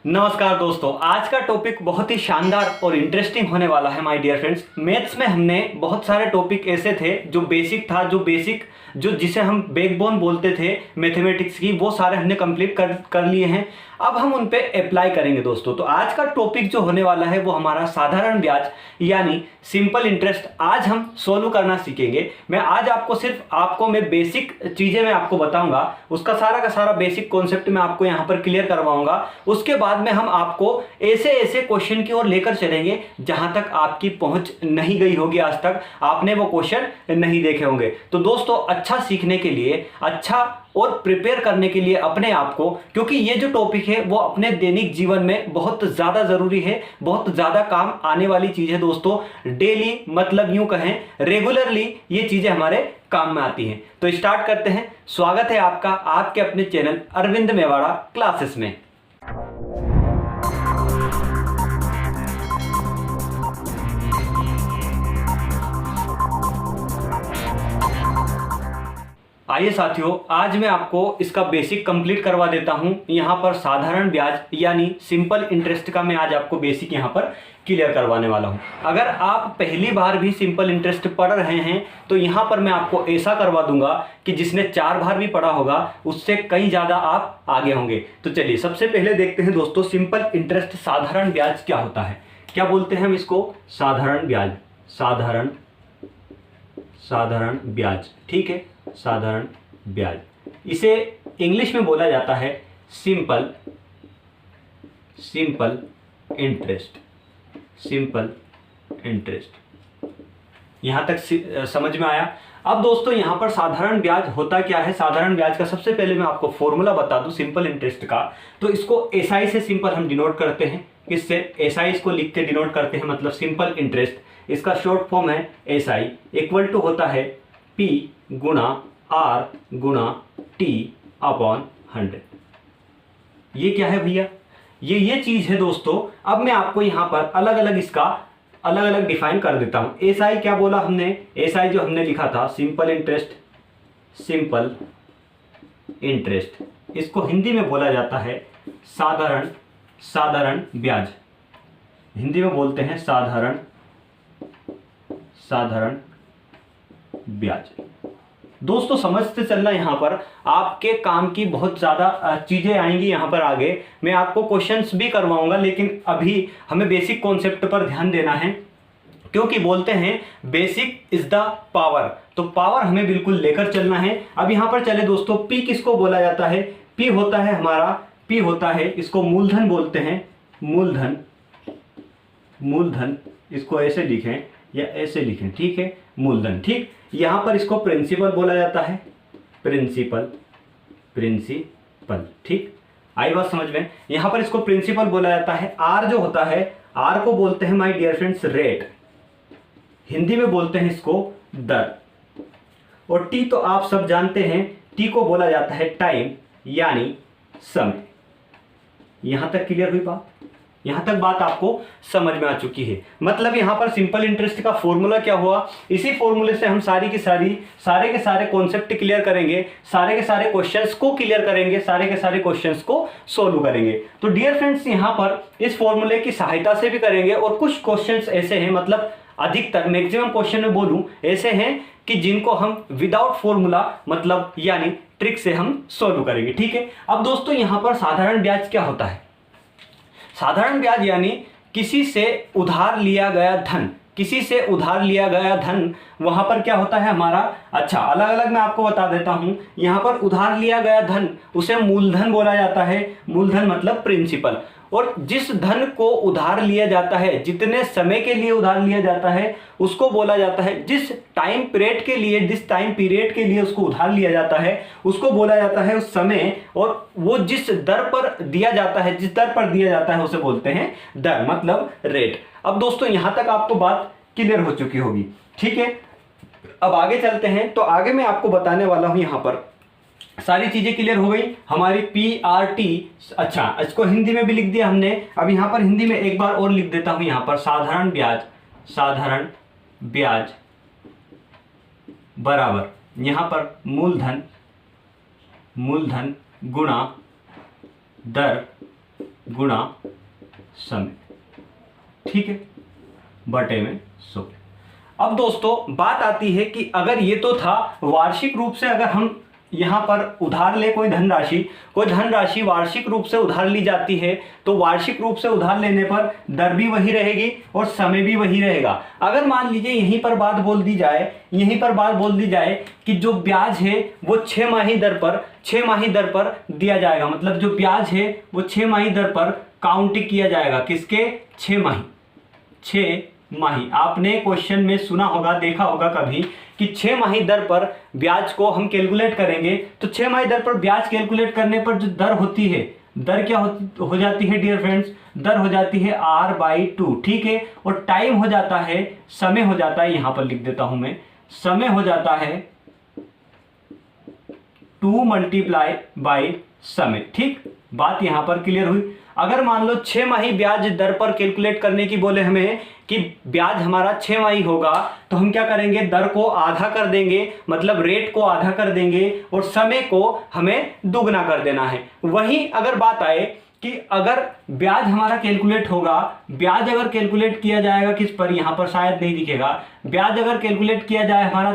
नमस्कार दोस्तों, आज का टॉपिक बहुत ही शानदार और इंटरेस्टिंग होने वाला है माय डियर फ्रेंड्स। मैथ्स में हमने बहुत सारे टॉपिक ऐसे थे जो बेसिक था, जो जिसे हम बैकबोन बोलते थे मैथमेटिक्स की, वो सारे हमने कंप्लीट कर लिए हैं। अब हम उन पे अप्लाई करेंगे दोस्तों। तो आज का टॉपिक जो होने वाला है वो हमारा साधारण ब्याज यानी सिंपल इंटरेस्ट आज हम सोल्व करना सीखेंगे। मैं आज आपको मैं बेसिक चीज़ें मैं आपको बताऊंगा, उसका सारा का सारा बेसिक कॉन्सेप्ट मैं आपको यहाँ पर क्लियर करवाऊंगा। उसके बाद में हम आपको ऐसे ऐसे क्वेश्चन की ओर लेकर चलेंगे जहां तक आपकी पहुंच नहीं गई होगी, आज तक आपने वो क्वेश्चन नहीं देखे होंगे। तो दोस्तों, अच्छा सीखने के लिए, अच्छा और प्रिपेयर करने के लिए अपने आप को, क्योंकि ये जो टॉपिक है वो अपने दैनिक जीवन में बहुत ज़्यादा ज़रूरी है, बहुत ज़्यादा काम आने वाली चीज़ है दोस्तों। डेली मतलब यूं कहें रेगुलरली ये चीज़ें हमारे काम में आती हैं। तो स्टार्ट करते हैं। स्वागत है आपका आपके अपने चैनल अरविंद मेवाड़ा क्लासेस में। आइए साथियों, आज मैं आपको इसका बेसिक कंप्लीट करवा देता हूं। यहां पर साधारण ब्याज यानी सिंपल इंटरेस्ट का मैं आज आपको बेसिक यहां पर क्लियर करवाने वाला हूं। अगर आप पहली बार भी सिंपल इंटरेस्ट पढ़ रहे हैं तो यहां पर मैं आपको ऐसा करवा दूंगा कि जिसने 4 बार भी पढ़ा होगा उससे कहीं ज़्यादा आप आगे होंगे। तो चलिए सबसे पहले देखते हैं दोस्तों, सिंपल इंटरेस्ट साधारण ब्याज क्या होता है। क्या बोलते हैं हम इसको? साधारण ब्याज। साधारण ब्याज, ठीक है, साधारण ब्याज। इसे इंग्लिश में बोला जाता है सिंपल इंटरेस्ट। यहां तक समझ में आया? अब दोस्तों यहां पर साधारण ब्याज होता क्या है? साधारण ब्याज का सबसे पहले मैं आपको फॉर्मूला बता दूं सिंपल इंटरेस्ट का। तो इसको एसआई से सिंपल हम डिनोट करते हैं। किससे? एसआई इसको लिख के डिनोट करते हैं, मतलब सिंपल इंटरेस्ट। इसका शॉर्ट फॉर्म है एसआई, इक्वल टू होता है पी गुणा आर गुणा टी अपॉन 100। ये क्या है भैया? ये चीज है दोस्तों। अब मैं आपको यहां पर अलग अलग डिफाइन कर देता हूं। एसआई क्या बोला हमने? एसआई जो हमने लिखा था सिंपल इंटरेस्ट, इसको हिंदी में बोला जाता है साधारण ब्याज। हिंदी में बोलते हैं साधारण ब्याज। दोस्तों समझते चलना, यहां पर आपके काम की बहुत ज्यादा चीजें आएंगी यहां पर आगे। मैं आपको क्वेश्चंस भी करवाऊंगा, लेकिन अभी हमें बेसिक कॉन्सेप्ट पर ध्यान देना है, क्योंकि बोलते हैं बेसिक इज द पावर। तो पावर हमें बिल्कुल लेकर चलना है। अब यहां पर चले दोस्तों, पी किसको बोला जाता है? पी होता है हमारा, पी होता है, इसको मूलधन बोलते हैं। मूलधन इसको ऐसे लिखें या ऐसे लिखें, ठीक है, मूलधन। ठीक, यहां पर इसको प्रिंसिपल बोला जाता है, प्रिंसिपल। ठीक, आई बात समझ में? यहां पर इसको प्रिंसिपल बोला जाता है। आर जो होता है, आर को बोलते हैं my dear friends rate, Hindi में बोलते हैं इसको दर। और टी तो आप सब जानते हैं, टी को बोला जाता है टाइम यानी समय। यहां तक क्लियर हुई बात? यहां तक बात आपको समझ में आ चुकी है। मतलब यहां पर सिंपल इंटरेस्ट का फॉर्मूला क्या हुआ? इसी फॉर्मूले से हम सारे के सारे कॉन्सेप्ट क्लियर करेंगे, सारे के सारे क्वेश्चंस को क्लियर करेंगे, सारे के सारे क्वेश्चंस को सोल्व करेंगे। तो डियर फ्रेंड्स, यहां पर इस फॉर्मूले की सहायता से भी करेंगे, और कुछ क्वेश्चंस ऐसे हैं, मतलब अधिकतर मैक्सिमम क्वेश्चन में बोलूं ऐसे हैं कि जिनको हम विदाउट फॉर्मूला मतलब यानी ट्रिक से हम सोल्व करेंगे। ठीक है। अब दोस्तों यहां पर साधारण ब्याज क्या होता है? साधारण ब्याज यानी किसी से उधार लिया गया धन, वहां पर क्या होता है हमारा? अच्छा, अलग अलग मैं आपको बता देता हूं। यहां पर उधार लिया गया धन, उसे मूलधन बोला जाता है। मूलधन मतलब प्रिंसिपल। और जिस धन को उधार लिया जाता है, जितने समय के लिए उधार लिया जाता है, उसको बोला जाता है, जिस टाइम पीरियड के लिए उसको उधार लिया जाता है, उसको बोला जाता है उस समय। और वो जिस दर पर दिया जाता है उसे बोलते हैं दर, मतलब रेट। अब दोस्तों यहां तक आपको बात क्लियर हो चुकी होगी, ठीक है। अब आगे चलते हैं। तो आगे मैं आपको बताने वाला हूं, यहां पर सारी चीजें क्लियर हो गई हमारी PRT। अच्छा, इसको हिंदी में भी लिख दिया हमने। अब यहां पर हिंदी में एक बार और लिख देता हूं, यहां पर साधारण ब्याज बराबर, यहां पर मूलधन गुणा दर गुणा समय, ठीक है, बटे में 100। अब दोस्तों बात आती है कि अगर ये तो था वार्षिक रूप से, अगर हम यहाँ पर उधार ले कोई धनराशि वार्षिक रूप से उधार ली जाती है, तो वार्षिक रूप से उधार लेने पर दर भी वही रहेगी और समय भी वही रहेगा। अगर मान लीजिए यहीं पर बात बोल दी जाए कि जो ब्याज है वो 6 माही दर पर दिया जाएगा, मतलब जो ब्याज है वो 6 माही दर पर काउंट किया जाएगा। किसके? 6 माही। आपने क्वेश्चन में सुना होगा, देखा होगा कभी कि 6 माही दर पर ब्याज को हम कैलकुलेट करेंगे, तो 6 माही दर पर ब्याज कैलकुलेट करने पर जो दर होती है, दर क्या हो जाती है डियर फ्रेंड्स? दर हो जाती है R/2, ठीक है। और टाइम हो जाता है, समय हो जाता है, यहां पर लिख देता हूं मैं, समय हो जाता है 2 मल्टीप्लाई बाई समय, ठीक। बात यहां पर क्लियर हुई। अगर मान लो 6 माही ब्याज दर पर कैलकुलेट करने की बोले हमें कि ब्याज हमारा 6 माही होगा, तो हम क्या करेंगे? दर को आधा कर देंगे, मतलब रेट को आधा कर देंगे और समय को हमें दुगना कर देना है। वहीं अगर बात आए कि अगर ब्याज हमारा कैलकुलेट होगा, ब्याज अगर कैलकुलेट किया जाएगा किस पर, यहां पर शायद नहीं दिखेगा, ब्याज अगर कैलकुलेट किया जाए हमारा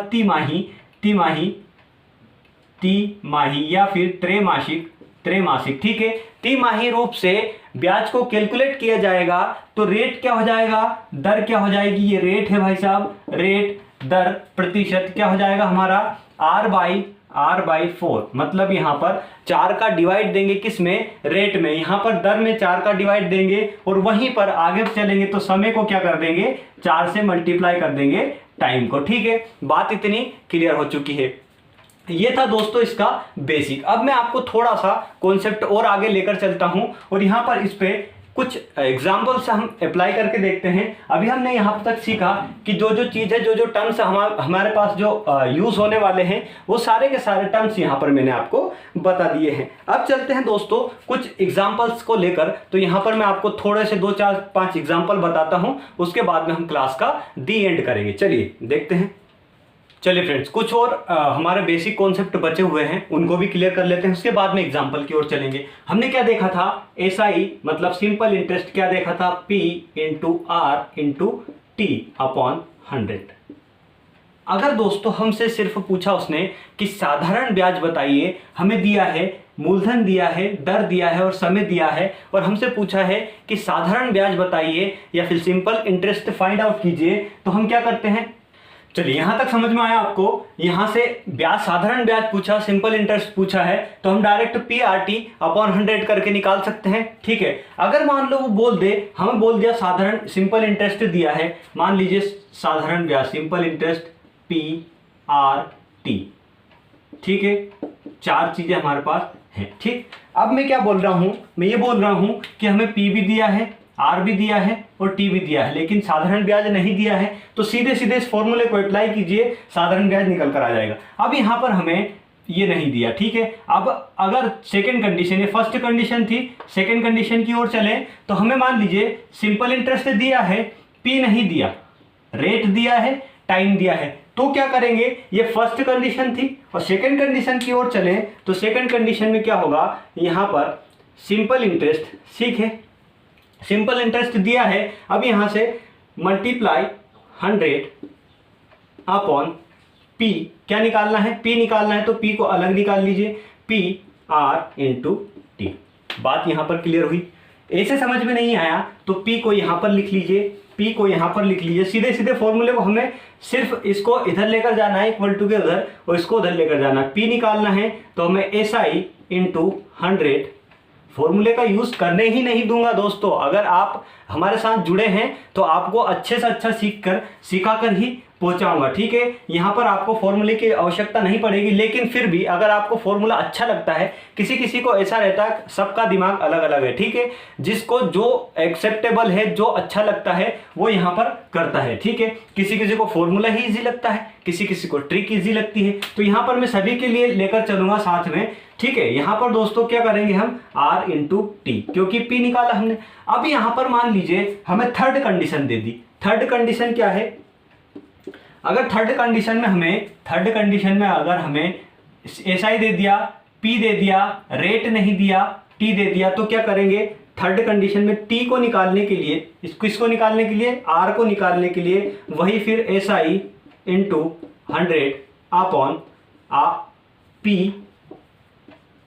तिमाही या फिर त्रैमासिक, ठीक है, तिमाही रूप से ब्याज को कैलकुलेट किया जाएगा, तो रेट क्या हो जाएगा? दर क्या हो जाएगी? ये रेट है भाई साहब, रेट दर प्रतिशत क्या हो जाएगा हमारा? R/4। मतलब यहां पर 4 का डिवाइड देंगे, किस में? रेट में। यहां पर दर में 4 का डिवाइड देंगे और वहीं पर आगे चलेंगे तो समय को क्या कर देंगे? 4 से मल्टीप्लाई कर देंगे टाइम को, ठीक है। बात इतनी क्लियर हो चुकी है। ये था दोस्तों इसका बेसिक। अब मैं आपको थोड़ा सा कॉन्सेप्ट और आगे लेकर चलता हूं और यहां पर इस पे कुछ एग्जाम्पल से हम अप्लाई करके देखते हैं। अभी हमने यहां तक सीखा कि जो जो चीज है, जो जो टर्म्स हमारे पास जो यूज होने वाले हैं, वो सारे के सारे टर्म्स यहां पर मैंने आपको बता दिए हैं। अब चलते हैं दोस्तों कुछ एग्जाम्पल्स को लेकर। तो यहां पर मैं आपको थोड़े से 2, 4, 5 एग्जाम्पल बताता हूं, उसके बाद में हम क्लास का दी एंड करेंगे। चलिए देखते हैं। चलिए फ्रेंड्स, कुछ और हमारे बेसिक कॉन्सेप्ट बचे हुए हैं, उनको भी क्लियर कर लेते हैं, उसके बाद में एग्जांपल की ओर चलेंगे। हमने क्या देखा था? SI मतलब सिंपल इंटरेस्ट क्या देखा था? P × R × T/100। अगर दोस्तों हमसे सिर्फ पूछा उसने कि साधारण ब्याज बताइए, हमें दिया है, मूलधन दिया है, दर दिया है और समय दिया है, और हमसे पूछा है कि साधारण ब्याज बताइए या फिर सिंपल इंटरेस्ट फाइंड आउट कीजिए, तो हम क्या करते हैं? चलिए यहां तक समझ में आया आपको? यहां से ब्याज, साधारण ब्याज पूछा, सिंपल इंटरेस्ट पूछा है, तो हम डायरेक्ट PRT/100 करके निकाल सकते हैं, ठीक है। अगर मान लो वो हमें बोल दिया साधारण सिंपल इंटरेस्ट दिया है, मान लीजिए साधारण ब्याज सिंपल इंटरेस्ट PRT, ठीक है, 4 चीजें हमारे पास हैं, ठीक। अब मैं क्या बोल रहा हूं? मैं ये बोल रहा हूं कि हमें P भी दिया है, R भी दिया है और T भी दिया है, लेकिन साधारण ब्याज नहीं दिया है, तो सीधे सीधे इस फॉर्मूले को अप्लाई कीजिए, साधारण ब्याज निकल कर आ जाएगा। अब यहां पर हमें ये नहीं दिया, ठीक है। अब अगर सेकंड कंडीशन, ये फर्स्ट कंडीशन थी, सेकंड कंडीशन की ओर चले तो हमें मान लीजिए सिंपल इंटरेस्ट दिया है, P नहीं दिया, रेट दिया है, टाइम दिया है, तो क्या करेंगे? ये फर्स्ट कंडीशन थी और सेकंड कंडीशन की ओर चले तो सेकंड कंडीशन में क्या होगा? यहां पर सिंपल इंटरेस्ट, ठीक है, सिंपल इंटरेस्ट दिया है। अब यहां से मल्टीप्लाई 100/P, क्या निकालना है? P निकालना है, तो P को अलग निकाल लीजिए, PR × T। बात यहां पर क्लियर हुई? ऐसे समझ में नहीं आया तो P को यहां पर लिख लीजिए, P को यहां पर लिख लीजिए। सीधे सीधे फॉर्मूले को हमें सिर्फ इसको इधर लेकर जाना है, इक्वल टू के उधर, और इसको उधर लेकर जाना है। P निकालना है तो हमें SI × 100, फॉर्मूले का यूज करने ही नहीं दूंगा दोस्तों। अगर आप हमारे साथ जुड़े हैं तो आपको अच्छे से अच्छा सिखाकर ही पहुंचाऊंगा, ठीक है। यहां पर आपको फॉर्मूले की आवश्यकता नहीं पड़ेगी, लेकिन फिर भी अगर आपको फॉर्मूला अच्छा लगता है, किसी किसी को ऐसा रहता है, सबका दिमाग अलग अलग है, ठीक है, जिसको जो एक्सेप्टेबल है, जो अच्छा लगता है वो यहां पर करता है, ठीक है। किसी किसी को फॉर्मूला ही इजी लगता है, किसी किसी को ट्रिक इजी लगती है, तो यहां पर मैं सभी के लिए लेकर चलूंगा साथ में, ठीक है। यहां पर दोस्तों क्या करेंगे हम? R × T, क्योंकि P निकाला हमने। अब यहां पर मान लीजिए हमें थर्ड कंडीशन दे दी। थर्ड कंडीशन क्या है? अगर थर्ड कंडीशन में अगर हमें SI दे दिया, P दे दिया, रेट नहीं दिया, T दे दिया, तो क्या करेंगे? थर्ड कंडीशन में टी को निकालने के लिए, किसको निकालने के लिए, आर को निकालने के लिए वही फिर SI into 100 upon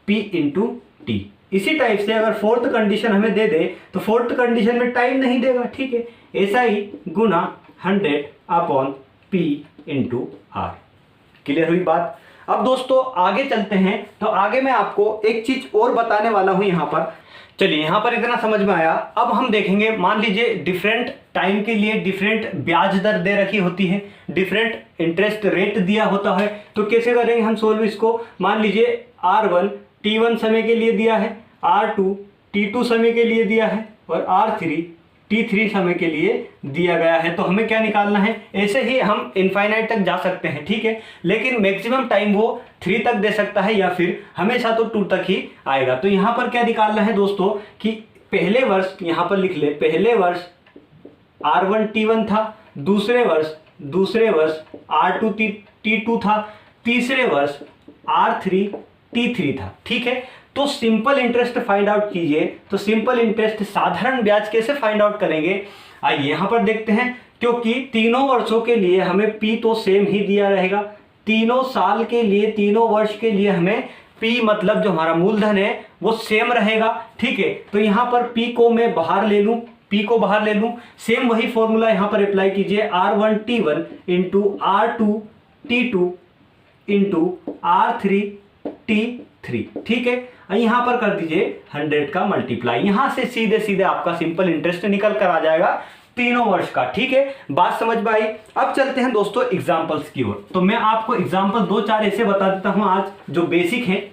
P into T. इसी टाइप से अगर फोर्थ कंडीशन हमें दे दे तो फोर्थ कंडीशन में टाइम नहीं देगा, ठीक है, SI गुना 100 upon P into R. Clear हुई बात। अब दोस्तों आगे चलते हैं, तो आगे मैं आपको एक चीज और बताने वाला हूं यहाँ पर। चलिए यहाँ पर इतना समझ में आया। अब हम देखेंगे, मान लीजिए डिफरेंट टाइम के लिए डिफरेंट ब्याज दर दे रखी होती है, डिफरेंट इंटरेस्ट रेट दिया होता है, तो कैसे करेंगे हम सोल्व इसको। मान लीजिए R1 T1 समय के लिए दिया है, R2 T2 समय के लिए दिया है और R3 T3 समय के लिए दिया गया है। तो हमें क्या निकालना है, ऐसे ही हम इनफाइनाइट तक जा सकते हैं, ठीक है, लेकिन मैक्सिमम टाइम वो 3 तक दे सकता है या फिर हमेशा तो 2 तक ही आएगा। तो यहाँ पर क्या निकालना है दोस्तों कि पहले वर्ष यहाँ पर लिख ले, पहले वर्ष R1 T1 था, दूसरे वर्ष R2 T2 था, तीसरे वर्ष R3 T3 था, ठीक है। तो सिंपल इंटरेस्ट फाइंड आउट कीजिए। तो सिंपल इंटरेस्ट साधारण ब्याज कैसे फाइंड आउट करेंगे, आइए यहां पर देखते हैं। क्योंकि तीनों वर्षों के लिए हमें P तो सेम ही दिया रहेगा, तीनों साल के लिए, तीनों वर्ष के लिए हमें P मतलब जो हमारा मूलधन है वो सेम रहेगा, ठीक है। तो यहां पर P को मैं बाहर ले लूं, P को बाहर ले लूं, सेम वही फॉर्मूला यहां पर अप्लाई कीजिए, R1 T1 into R2 T2 into R3 T3, ठीक है। यहां पर कर दीजिए 100 का मल्टीप्लाई, यहां से सीधे सीधे आपका सिंपल इंटरेस्ट निकल कर आ जाएगा तीनों वर्ष का, ठीक है। बात समझ में आई। अब चलते हैं दोस्तों एग्जांपल्स की ओर। तो मैं आपको एग्जांपल 2-4 ऐसे बता देता हूं आज जो बेसिक है,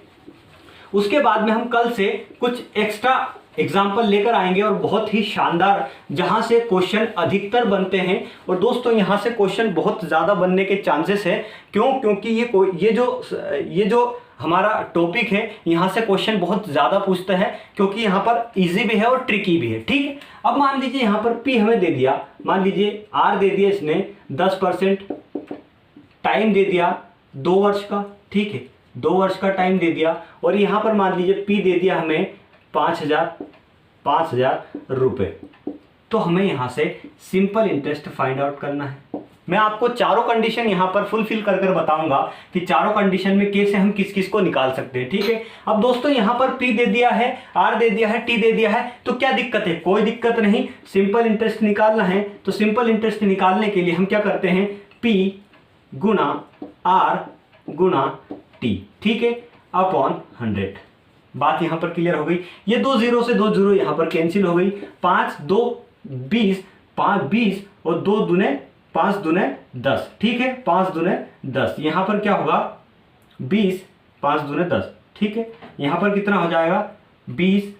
उसके बाद में हम कल से कुछ एक्स्ट्रा एग्जाम्पल लेकर आएंगे और बहुत ही शानदार, जहां से क्वेश्चन अधिकतर बनते हैं। और दोस्तों यहां से क्वेश्चन बहुत ज्यादा बनने के चांसेस है। क्यों? क्योंकि ये जो हमारा टॉपिक है, यहां से क्वेश्चन बहुत ज्यादा पूछते हैं, क्योंकि यहां पर इजी भी है और ट्रिकी भी है, ठीक है। अब मान लीजिए यहां पर P हमें दे दिया, मान लीजिए R दे दिया इसने 10%, टाइम दे दिया 2 वर्ष का, ठीक है, 2 वर्ष का टाइम दे दिया, और यहां पर मान लीजिए P दे दिया हमें 5,000 रुपए। तो हमें यहां से सिंपल इंटरेस्ट फाइंड आउट करना है। मैं आपको चारों कंडीशन यहां पर फुलफिल कर बताऊंगा कि चारों कंडीशन में कैसे हम किस किस को निकाल सकते हैं, ठीक है। अब दोस्तों यहां पर P दे दिया है, R दे दिया है, T दे दिया है, तो क्या दिक्कत है? कोई दिक्कत नहीं। सिंपल इंटरेस्ट निकालना है तो सिंपल इंटरेस्ट निकालने के लिए हम क्या करते हैं, P गुना R गुना T, ठीक है, अपॉन 100। बात यहां पर क्लियर हो गई। ये 2 जीरो से 2 जीरो यहां पर कैंसिल हो गई। 5 2 20, 5 20 और 2 दूने 5 दूने 10, ठीक है, 5 दूने 10। यहां पर क्या होगा 20, 5 दूने 10, ठीक है। यहां पर कितना हो जाएगा 20,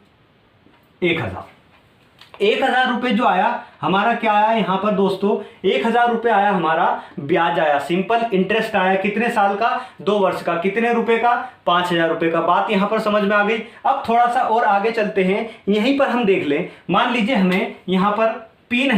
1000 रुपए जो आया हमारा, क्या आया यहां पर दोस्तों, 1000 रुपए आया हमारा, ब्याज आया, सिंपल इंटरेस्ट आया। कितने साल का? 2 वर्ष का। कितने रुपए का? 5000 रुपए का। बात यहां पर समझ में आ गई। अब थोड़ा सा और आगे चलते हैं, यहीं पर हम देख लें। मान लीजिए हमें यहां पर P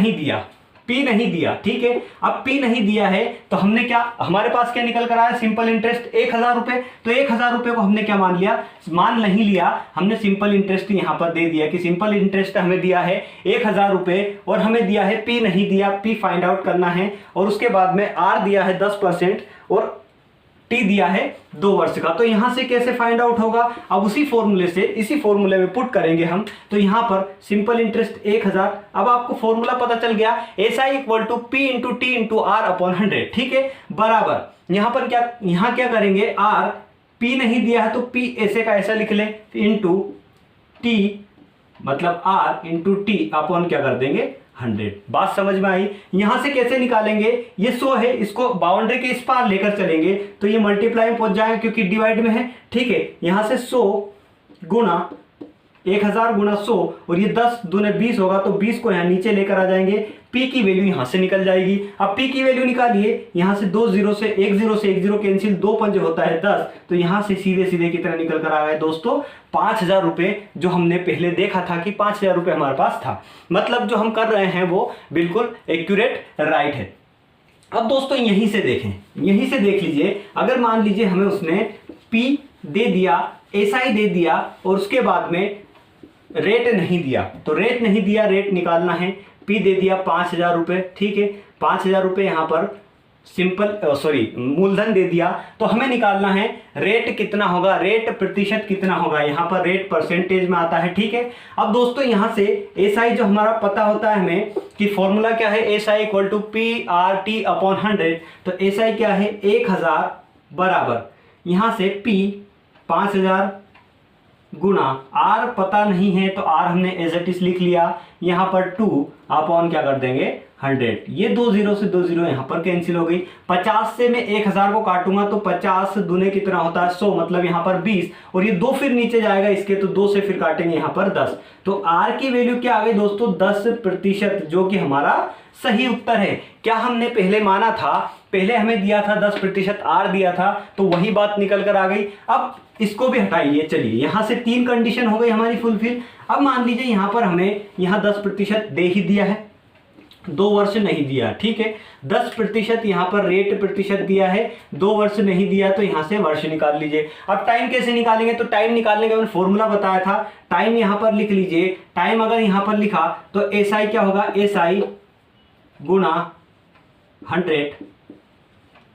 नहीं दिया, ठीक है। अब P नहीं दिया है तो हमने क्या, हमारे पास क्या निकल कर आया, सिंपल इंटरेस्ट 1000 रुपए। तो 1000 रुपए को हमने क्या मान लिया, मान नहीं लिया, हमने सिंपल इंटरेस्ट यहां पर दे दिया कि सिंपल इंटरेस्ट हमें दिया है 1000 रुपए और हमें दिया है P नहीं दिया, P फाइंड आउट करना है। और उसके बाद में R दिया है 10% और T दिया है 2 वर्ष का। तो यहां से कैसे फाइंड आउट होगा, अब उसी फॉर्मूले से, इसी फॉर्मूले में पुट करेंगे हम। तो यहां पर सिंपल इंटरेस्ट 1000, अब आपको फॉर्मूला पता चल गया, SI equal to P into T into R upon 100, ठीक है, बराबर। यहां पर क्या करेंगे, R P नहीं दिया है तो P ऐसे का ऐसा लिख ले, इंटू T मतलब R इंटू T अपॉन क्या कर देंगे 100। बात समझ में आई। यहां से कैसे निकालेंगे, ये 100 है, इसको बाउंड्री के इस पार लेकर चलेंगे तो ये मल्टीप्लाई में पहुंच जाएगा क्योंकि डिवाइड में है, ठीक है। यहां से 100 गुना 1000 गुना 100 और ये 10 दूने 20 होगा, तो 20 को यहां नीचे लेकर आ जाएंगे, P की वैल्यू यहां से निकल जाएगी। अब P की वैल्यू निकालिए, यहां से 2 जीरो से 1 जीरो कैंसिल, 2 पंजे होता है 10, तो यहां से सीधे सीधे कितना निकल कर आ गए दोस्तों, 5000 रुपए। जो हमने पहले देखा था कि 5000 रुपए हमारे पास था, मतलब जो हम कर रहे हैं वो बिल्कुल एक्यूरेट राइट है। अब दोस्तों यहीं से देख लीजिए, अगर मान लीजिए हमें उसने P दे दिया, SI दे दिया और उसके बाद में रेट नहीं दिया, तो रेट नहीं दिया, रेट निकालना है। पी दे दिया 5,000 रुपये, ठीक है, 5,000 रुपये यहाँ पर सिंपल मूलधन दे दिया, तो हमें निकालना है रेट कितना होगा, रेट प्रतिशत कितना होगा, यहाँ पर रेट परसेंटेज में आता है, ठीक है। अब दोस्तों यहाँ से एसआई जो हमारा पता होता है हमें कि फॉर्मूला क्या है, SI equal to PRT upon 100, तो एसआई क्या है 1000 बराबर यहाँ से P 5000 गुना आर पता नहीं है तो आर हमने एज इट इज लिख लिया, यहाँ पर 2 अपॉन क्या कर देंगे 100, ये 2 जीरो से 2 जीरो यहाँ पर कैंसिल हो गई। 50 से मैं 1000 को काटूंगा तो 50 दूने कितना होता है 100, मतलब यहाँ पर 20, और ये 2 फिर नीचे जाएगा इसके, तो 2 से फिर काटेंगे यहाँ पर 10, तो आर की वैल्यू क्या आ गई दोस्तों 10%, जो कि हमारा सही उत्तर है। क्या हमने पहले माना था, पहले हमें दिया था 10% आर दिया था, तो वही बात निकल कर आ गई। अब इसको भी हटाइए, चलिए यहाँ से 3 कंडीशन हो गई हमारी फुलफिल। अब मान लीजिए यहाँ पर हमें यहाँ 10% दे ही दिया है, 2 वर्ष नहीं दिया, ठीक है, 10% यहाँ पर रेट प्रतिशत दिया है, 2 वर्ष नहीं दिया, तो यहाँ से वर्ष निकाल लीजिए। अब टाइम कैसे निकालेंगे, तो टाइम निकालने का मैंने फॉर्मूला बताया था, टाइम यहाँ पर लिख लीजिए। टाइम अगर यहाँ पर लिखा तो एसआई क्या होगा, एसआई गुना 100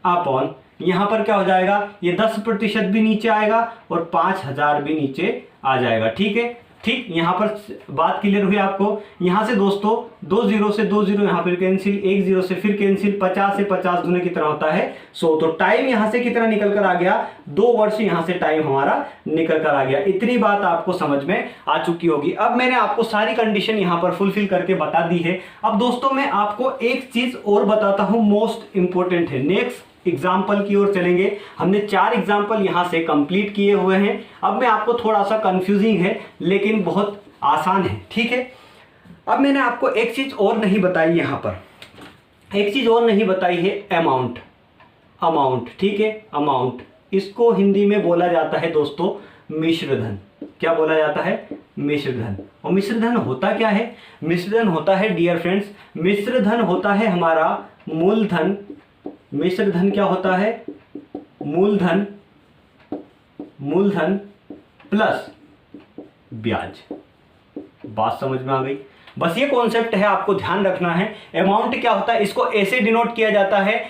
अपॉन यहाँ पर क्या हो जाएगा, ये 10% भी नीचे आएगा और 5000 भी नीचे आ जाएगा, ठीक है। ठीक, यहाँ पर बात क्लियर हुई आपको। यहाँ से दोस्तों 2 जीरो से 2 जीरो यहाँ पर कैंसिल, 1 जीरो से फिर कैंसिल, 50 से 50 दूने कितना होता है 100, तो टाइम यहाँ से कितना निकल कर आ गया, 2 वर्ष यहाँ से टाइम हमारा निकल कर आ गया। इतनी बात आपको समझ में आ चुकी होगी। अब मैंने आपको सारी कंडीशन यहाँ पर फुलफिल करके बता दी है। अब दोस्तों मैं आपको एक चीज और बताता हूँ, मोस्ट इंपॉर्टेंट है। नेक्स्ट एग्जाम्पल की ओर चलेंगे। हमने 4 एग्जाम्पल यहां से कंप्लीट किए हुए हैं। अब मैं आपको थोड़ा सा कंफ्यूजिंग है लेकिन बहुत आसान है, ठीक है। अब मैंने आपको एक चीज और नहीं बताई, यहां पर एक चीज और नहीं बताई है, अमाउंट। अमाउंट, ठीक है, अमाउंट, इसको हिंदी में बोला जाता है दोस्तों मिश्रधन। क्या बोला जाता है, मिश्रधन। और मिश्रधन होता क्या है, मिश्रधन होता है डियर फ्रेंड्स, मिश्रधन होता है हमारा मूलधन। मिश्रधन क्या होता है, मूलधन, मूलधन प्लस ब्याज। बात समझ में आ गई। बस ये कॉन्सेप्ट है, आपको ध्यान रखना है। अमाउंट क्या होता है, इसको ऐसे डिनोट किया जाता है,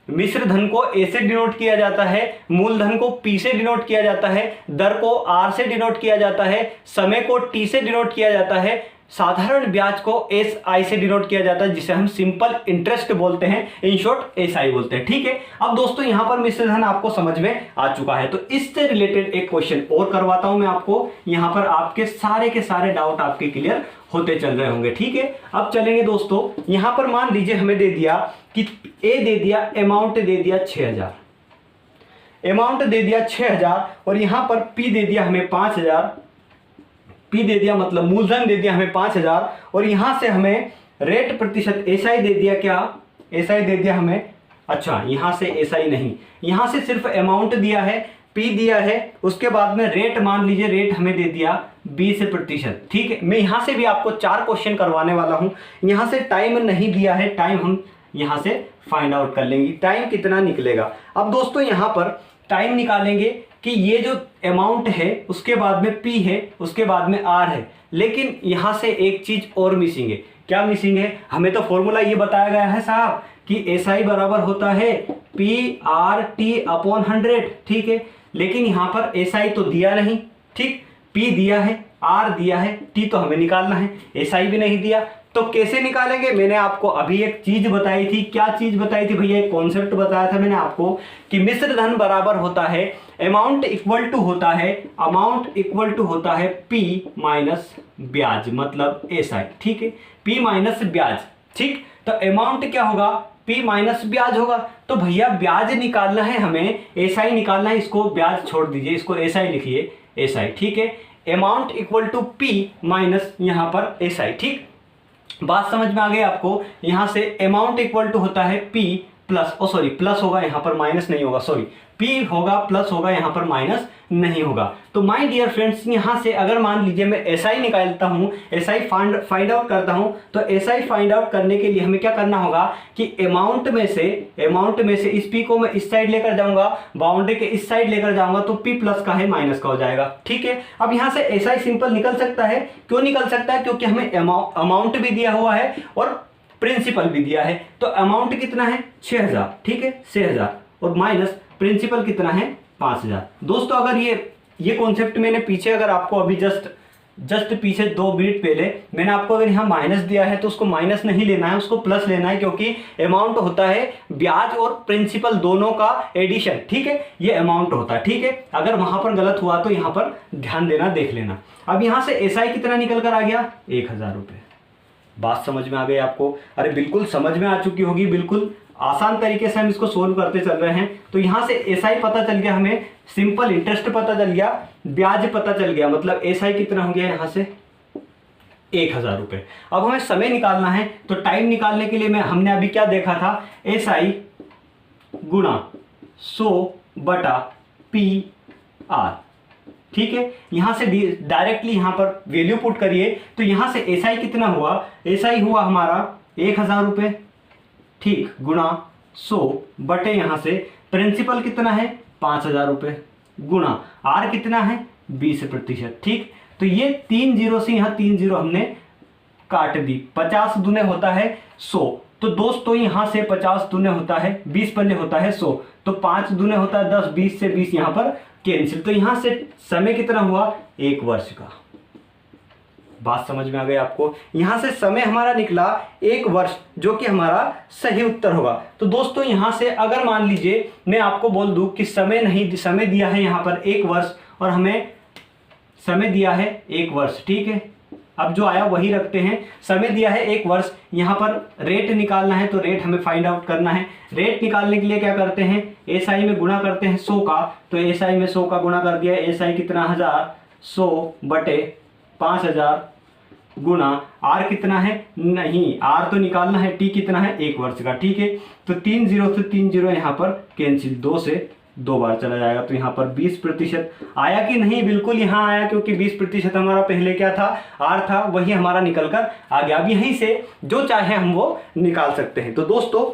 मिश्रधन को ए से डिनोट किया जाता है, मूलधन को पी से डिनोट किया जाता है, दर को आर से डिनोट किया जाता है, समय को टी से डिनोट किया जाता है, साधारण ब्याज को एस आई से डिनोट किया जाता है, जिसे हम सिंपल इंटरेस्ट बोलते हैं, इन शॉर्ट एस आई बोलते हैं, ठीक है। अब दोस्तों यहां पर मिश्रधन आपको समझ में आ चुका है, तो इससे रिलेटेड एक क्वेश्चन और करवाता हूं मैं आपको। यहां पर आपके सारे के सारे डाउट आपके क्लियर होते चल रहे होंगे, ठीक है। अब चलेंगे दोस्तों, यहां पर मान लीजिए हमें दे दिया कि ए दे दिया, अमाउंट दे दिया 6000, अमाउंट दे दिया 6000, और यहां पर पी दे दिया हमें 5000, पी दे दिया मतलब मूलधन दे दिया हमें 5000, और यहां से हमें रेट प्रतिशत एसआई दे दिया, क्या एसआई दे दिया हमें, अच्छा यहां से एसआई नहीं, यहां से सिर्फ अमाउंट दिया है, पी दिया है, उसके बाद में रेट मान लीजिए रेट हमें दे दिया 20%, ठीक है। मैं यहां से भी आपको 4 क्वेश्चन करवाने वाला हूं। यहां से टाइम नहीं दिया है, टाइम हम यहां से फाइंड आउट कर लेंगे, टाइम कितना निकलेगा। अब दोस्तों यहां पर टाइम निकालेंगे कि ये जो अमाउंट है उसके बाद में पी है, उसके बाद में आर है, लेकिन यहां से एक चीज और मिसिंग है। क्या मिसिंग है, हमें तो फॉर्मूला ये बताया गया है साहब कि एस आई बराबर होता है पी आर टी अपॉन 100, ठीक है, लेकिन यहां पर एस आई तो दिया नहीं, ठीक, पी दिया है, आर दिया है, टी तो हमें निकालना है, एस आई भी नहीं दिया, तो कैसे निकालेंगे। मैंने आपको अभी एक चीज बताई थी, क्या चीज बताई थी भैया, एक कॉन्सेप्ट बताया था मैंने आपको कि मिश्रधन बराबर होता है अमाउंट इक्वल टू होता है, अमाउंट इक्वल टू होता है पी माइनस ब्याज, मतलब एस आई, ठीक है, पी माइनस ब्याज, ठीक। तो अमाउंट क्या होगा, पी माइनस ब्याज होगा, तो भैया ब्याज निकालना है हमें, एस आई निकालना है, इसको ब्याज छोड़ दीजिए, इसको एस आई लिखिए, एस आई, ठीक है। Amount equal to P minus यहां पर एस आई, ठीक। बात समझ में आ गई आपको। यहां से अमाउंट इक्वल टू होता है पी प्लस, ओ सॉरी प्लस होगा यहाँ पर, माइनस नहीं होगा, सॉरी P होगा प्लस होगा, यहाँ पर माइनस नहीं होगा। तो माय डियर फ्रेंड्स, यहाँ से अगर मान लीजिए मैं SI निकालता हूँ, SI फाइंड आउट करता हूँ, तो SI फाइंड आउट करने के लिए हमें क्या करना होगा कि अमाउंट में से इस P को मैं इस साइड लेकर जाऊंगा, बाउंड्री के इस साइड लेकर जाऊंगा, तो P प्लस का है माइनस का हो जाएगा। ठीक है, अब यहाँ से SI सिंपल निकल सकता है। क्यों निकल सकता है? क्योंकि हमें अमाउंट भी दिया हुआ है और प्रिंसिपल भी दिया है। तो अमाउंट कितना है? 6000, ठीक है 6000, और माइनस प्रिंसिपल कितना है? 5000। दोस्तों अगर ये कॉन्सेप्ट मैंने पीछे, अगर आपको अभी जस्ट पीछे 2 मिनट पहले मैंने आपको अगर यहाँ माइनस दिया है तो उसको माइनस नहीं लेना है, उसको प्लस लेना है, क्योंकि अमाउंट होता है ब्याज और प्रिंसिपल दोनों का एडिशन। ठीक है, ये अमाउंट होता है। ठीक है, अगर वहां पर गलत हुआ तो यहाँ पर ध्यान देना, देख लेना। अब यहाँ से SI कितना निकल कर आ गया? 1000 रुपये। बात समझ में आ गई आपको? अरे बिल्कुल समझ में आ चुकी होगी, बिल्कुल आसान तरीके से हम इसको सोल्व करते चल रहे हैं। तो यहाँ से SI पता चल गया, हमें सिंपल इंटरेस्ट पता चल गया, ब्याज पता चल गया, मतलब SI कितना हो गया यहाँ से? 1000 रुपये। अब हमें समय निकालना है, तो टाइम निकालने के लिए हमने अभी क्या देखा था? SI गुणा 100/PR। ठीक है, यहां से डायरेक्टली यहां पर वैल्यू पुट करिए, तो यहां से SI कितना हुआ? SI हुआ हमारा 1000 रुपये, ठीक, गुणा 100 बटे यहां से प्रिंसिपल कितना है? 5000 रुपये, गुणा R कितना है? 20%। ठीक, तो ये 3 जीरो से यहाँ 3 जीरो हमने काट दी। 50 दूने होता है 100, तो दोस्तों यहाँ से 50 दूने होता है 20 पन्ने होता है 100, तो 5 दूने होता है 10, 20 से 20 यहाँ पर कैंसिल। तो यहाँ से समय कितना हुआ? 1 वर्ष का। बात समझ में आ गई आपको? यहां से समय हमारा निकला 1 वर्ष, जो कि हमारा सही उत्तर होगा। तो दोस्तों यहां से अगर मान लीजिए मैं आपको बोल दूं कि समय दिया है यहां पर 1 वर्ष, और हमें समय दिया है 1 वर्ष। ठीक है, अब जो आया वही रखते हैं। समय दिया है 1 वर्ष, यहाँ पर रेट निकालना है, तो रेट हमें फाइंड आउट करना है। रेट निकालने के लिए क्या करते हैं? SI में गुणा करते हैं 100 का, तो SI में 100 का गुणा कर दिया। SI कितना? 1000, 100 बटे 5000 गुणा R कितना है? नहीं, R तो निकालना है, T कितना है? 1 वर्ष का। ठीक है, तो 3 जीरो से 3 जीरो यहाँ पर कैंसिल, 2 से 2 बार चला जाएगा, तो यहाँ पर 20% आया कि नहीं? बिल्कुल यहाँ आया, क्योंकि 20% हमारा पहले क्या था? R था, वही हमारा निकल कर आ गया। अब यहीं से जो चाहे हम वो निकाल सकते हैं। तो दोस्तों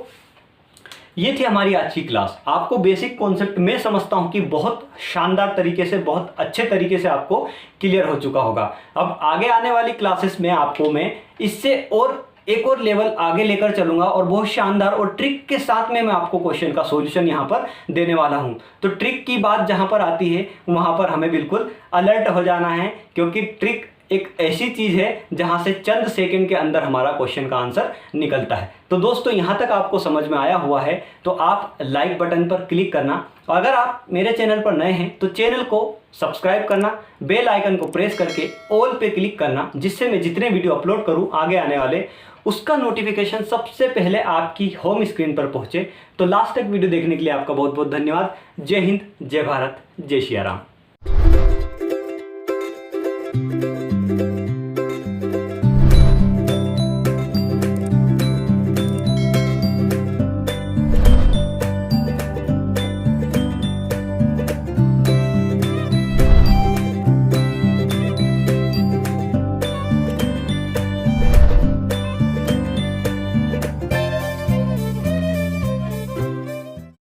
ये थी हमारी आज की क्लास। आपको बेसिक कॉन्सेप्ट मैं समझता हूं कि बहुत शानदार तरीके से, बहुत अच्छे तरीके से आपको क्लियर हो चुका होगा। अब आगे आने वाली क्लासेस में आपको मैं इससे और एक और लेवल आगे लेकर चलूंगा, और बहुत शानदार और ट्रिक के साथ में मैं आपको क्वेश्चन का सॉल्यूशन यहां पर देने वाला हूं। तो ट्रिक की बात जहां पर आती है वहां पर हमें बिल्कुल अलर्ट हो जाना है, क्योंकि ट्रिक एक ऐसी चीज है जहां से चंद सेकंड के अंदर हमारा क्वेश्चन का आंसर निकलता है। तो दोस्तों यहां तक आपको समझ में आया हुआ है तो आप लाइक बटन पर क्लिक करना, और अगर आप मेरे चैनल पर नए हैं तो चैनल को सब्सक्राइब करना, बेल आइकन को प्रेस करके ऑल पे क्लिक करना, जिससे मैं जितने वीडियो अपलोड करूं आगे आने वाले, उसका नोटिफिकेशन सबसे पहले आपकी होम स्क्रीन पर पहुंचे। तो लास्ट तक वीडियो देखने के लिए आपका बहुत बहुत धन्यवाद। जय हिंद, जय भारत, जय श्री राम।